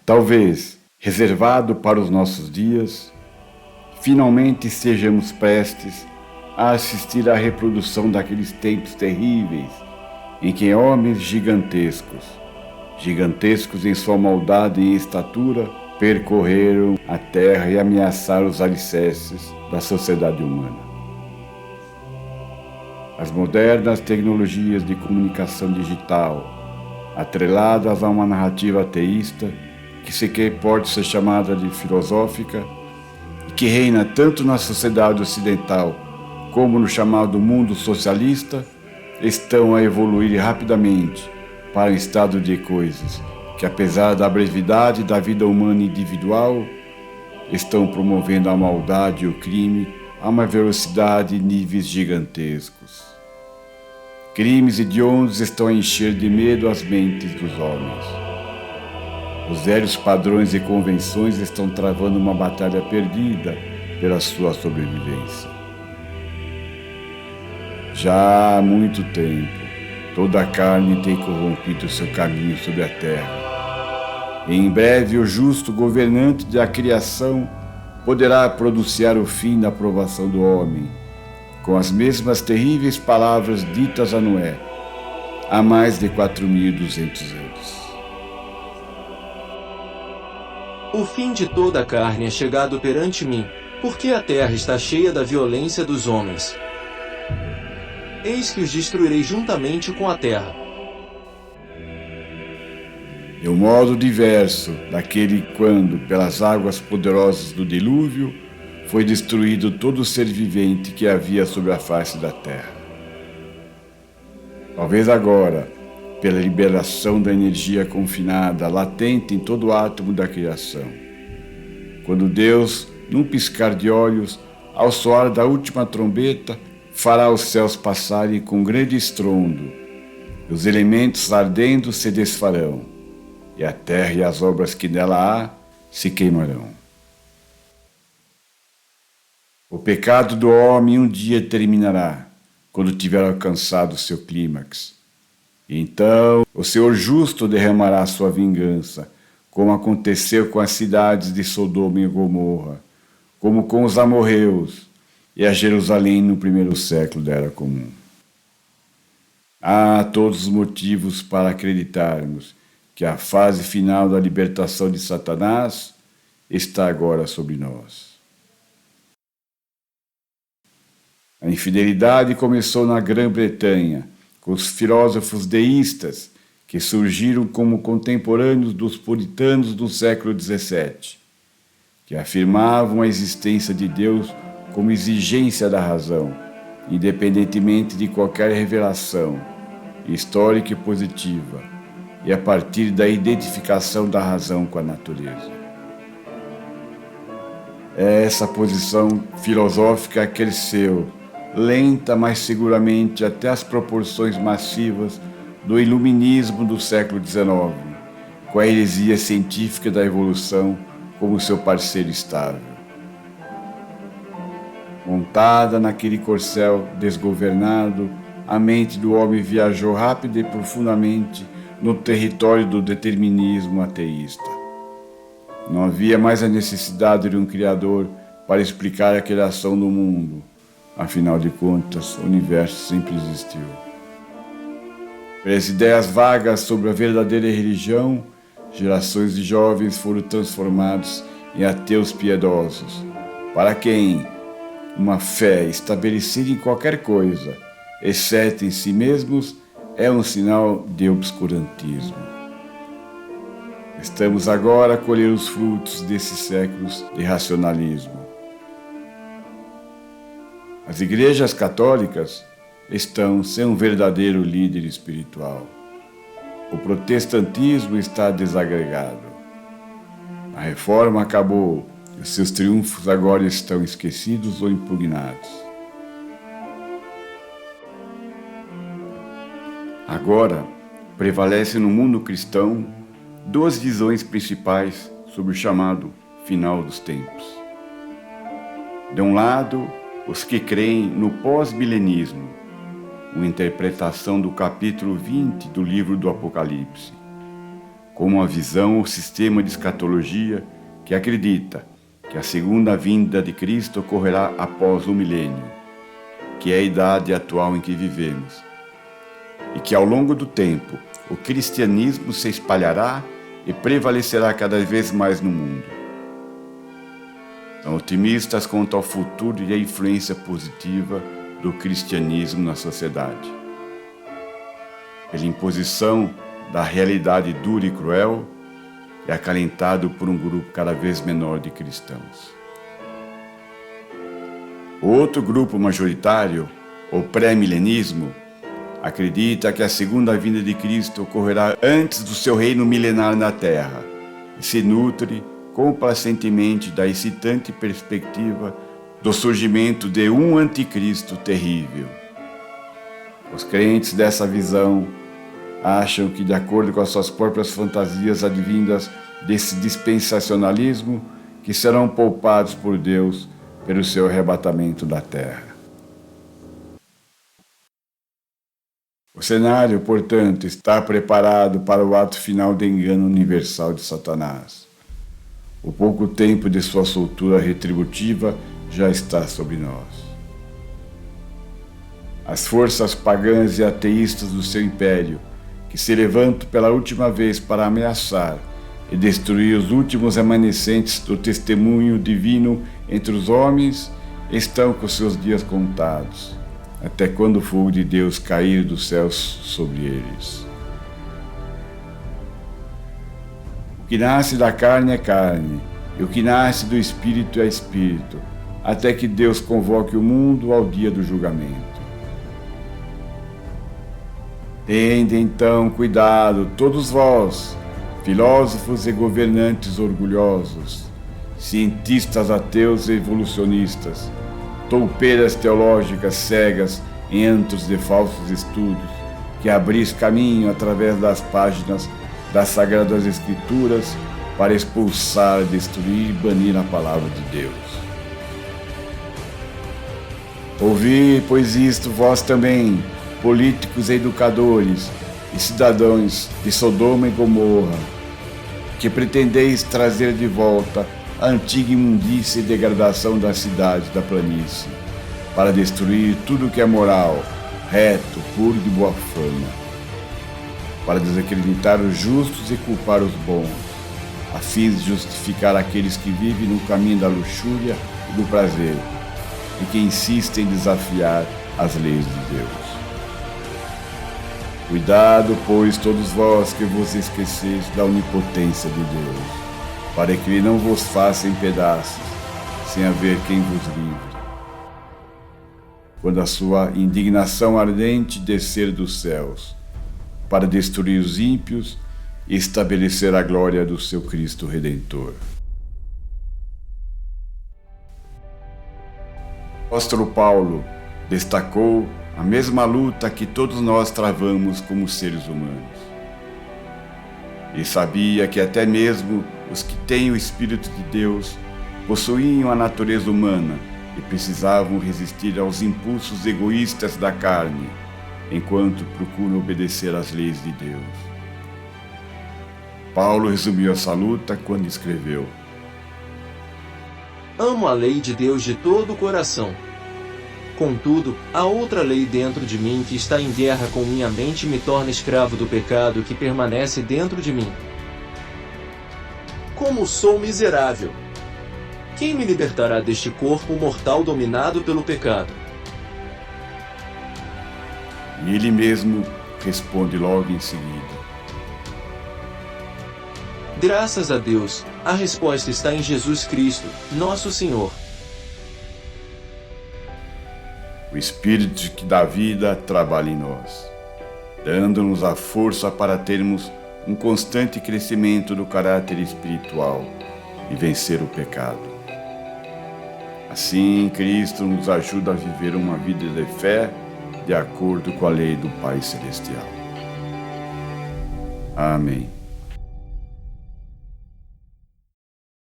Talvez, reservado para os nossos dias, finalmente estejamos prestes a assistir à reprodução daqueles tempos terríveis em que homens gigantescos em sua maldade e estatura, percorreram a terra e ameaçaram os alicerces da sociedade humana. As modernas tecnologias de comunicação digital, atreladas a uma narrativa ateísta, que sequer pode ser chamada de filosófica, e que reina tanto na sociedade ocidental como no chamado mundo socialista, estão a evoluir rapidamente para um estado de coisas que, apesar da brevidade da vida humana individual, estão promovendo a maldade e o crime a uma velocidade e níveis gigantescos. Crimes hediondos estão a encher de medo as mentes dos homens. Os velhos padrões e convenções estão travando uma batalha perdida pela sua sobrevivência. Já há muito tempo, toda a carne tem corrompido seu caminho sobre a terra. E em breve o justo governante da criação poderá pronunciar o fim da aprovação do homem, com as mesmas terríveis palavras ditas a Noé, há mais de 4.200 anos. O fim de toda a carne é chegado perante mim, porque a terra está cheia da violência dos homens. Eis que os destruirei juntamente com a terra. De um modo diverso daquele quando, pelas águas poderosas do dilúvio, foi destruído todo ser vivente que havia sobre a face da terra. Talvez agora, pela liberação da energia confinada, latente em todo o átomo da criação, quando Deus, num piscar de olhos, ao soar da última trombeta, fará os céus passarem com grande estrondo, e os elementos ardendo se desfarão, e a terra e as obras que nela há se queimarão. O pecado do homem um dia terminará, quando tiver alcançado o seu clímax. E então o Senhor justo derramará sua vingança, como aconteceu com as cidades de Sodoma e Gomorra, como com os amorreus e a Jerusalém no primeiro século da Era Comum. Há todos os motivos para acreditarmos que a fase final da libertação de Satanás está agora sobre nós. A infidelidade começou na Grã-Bretanha, com os filósofos deístas que surgiram como contemporâneos dos puritanos do século XVII, que afirmavam a existência de Deus como exigência da razão, independentemente de qualquer revelação, histórica e positiva, e a partir da identificação da razão com a natureza. Essa posição filosófica cresceu, lenta, mas seguramente, até as proporções massivas do iluminismo do século XIX, com a heresia científica da evolução como seu parceiro estável. Montada naquele corcel desgovernado, a mente do homem viajou rápida e profundamente no território do determinismo ateísta. Não havia mais a necessidade de um Criador para explicar a criação do mundo. Afinal de contas, o universo sempre existiu. Pelas ideias vagas sobre a verdadeira religião, gerações de jovens foram transformados em ateus piedosos, para quem uma fé estabelecida em qualquer coisa, exceto em si mesmos, é um sinal de obscurantismo. Estamos agora a colher os frutos desses séculos de racionalismo. As igrejas católicas estão sem um verdadeiro líder espiritual. O protestantismo está desagregado. A reforma acabou e os seus triunfos agora estão esquecidos ou impugnados. Agora, prevalece no mundo cristão duas visões principais sobre o chamado final dos tempos. De um lado, os que creem no pós-milenismo, uma interpretação do capítulo 20 do livro do Apocalipse. como uma visão ou sistema de escatologia que acredita que a segunda vinda de Cristo ocorrerá após o milênio, que é a idade atual em que vivemos, e que ao longo do tempo o cristianismo se espalhará e prevalecerá cada vez mais no mundo. São otimistas quanto ao futuro e à influência positiva do cristianismo na sociedade. Pela imposição da realidade dura e cruel, é acalentado por um grupo cada vez menor de cristãos. O outro grupo majoritário, o pré-milenismo, acredita que a segunda vinda de Cristo ocorrerá antes do seu reino milenar na Terra e se nutre complacentemente da excitante perspectiva do surgimento de um anticristo terrível. Os crentes dessa visão acham que, de acordo com as suas próprias fantasias advindas desse dispensacionalismo, que serão poupados por Deus pelo seu arrebatamento da terra. O cenário, portanto, está preparado para o ato final de engano universal de Satanás. O pouco tempo de sua soltura retributiva já está sobre nós. As forças pagãs e ateístas do seu império, que se levantam pela última vez para ameaçar e destruir os últimos remanescentes do testemunho divino entre os homens, estão com seus dias contados, até quando o fogo de Deus cair dos céus sobre eles. O que nasce da carne é carne, e o que nasce do Espírito é Espírito, até que Deus convoque o mundo ao dia do julgamento. Tende então cuidado, todos vós, filósofos e governantes orgulhosos, cientistas ateus e evolucionistas, toupeiras teológicas cegas em antros de falsos estudos, que abris caminho através das páginas das Sagradas Escrituras para expulsar, destruir e banir a palavra de Deus. Ouvi, pois, isto vós também, políticos e educadores e cidadãos de Sodoma e Gomorra, que pretendeis trazer de volta a antiga imundície e degradação da cidade da planície, para destruir tudo que é moral, reto, puro e de boa fama, para desacreditar os justos e culpar os bons, a fim de justificar aqueles que vivem no caminho da luxúria e do prazer, e que insistem em desafiar as leis de Deus. Cuidado, pois, todos vós que vos esqueceis da onipotência de Deus, para que Ele não vos faça em pedaços, sem haver quem vos livre. Quando a sua indignação ardente descer dos céus, para destruir os ímpios e estabelecer a glória do seu Cristo Redentor. O apóstolo Paulo destacou a mesma luta que todos nós travamos como seres humanos. E sabia que até mesmo os que têm o Espírito de Deus possuíam a natureza humana e precisavam resistir aos impulsos egoístas da carne, enquanto procuram obedecer às leis de Deus. Paulo resumiu essa luta quando escreveu: Amo a lei de Deus de todo o coração. Contudo, há outra lei dentro de mim que está em guerra com minha mente e me torna escravo do pecado que permanece dentro de mim. Como sou miserável! Quem me libertará deste corpo mortal dominado pelo pecado? E ele mesmo responde logo em seguida: Graças a Deus, a resposta está em Jesus Cristo, nosso Senhor. O Espírito que dá vida trabalha em nós, dando-nos a força para termos um constante crescimento do caráter espiritual e vencer o pecado. Assim, Cristo nos ajuda a viver uma vida de fé de acordo com a lei do Pai Celestial. Amém.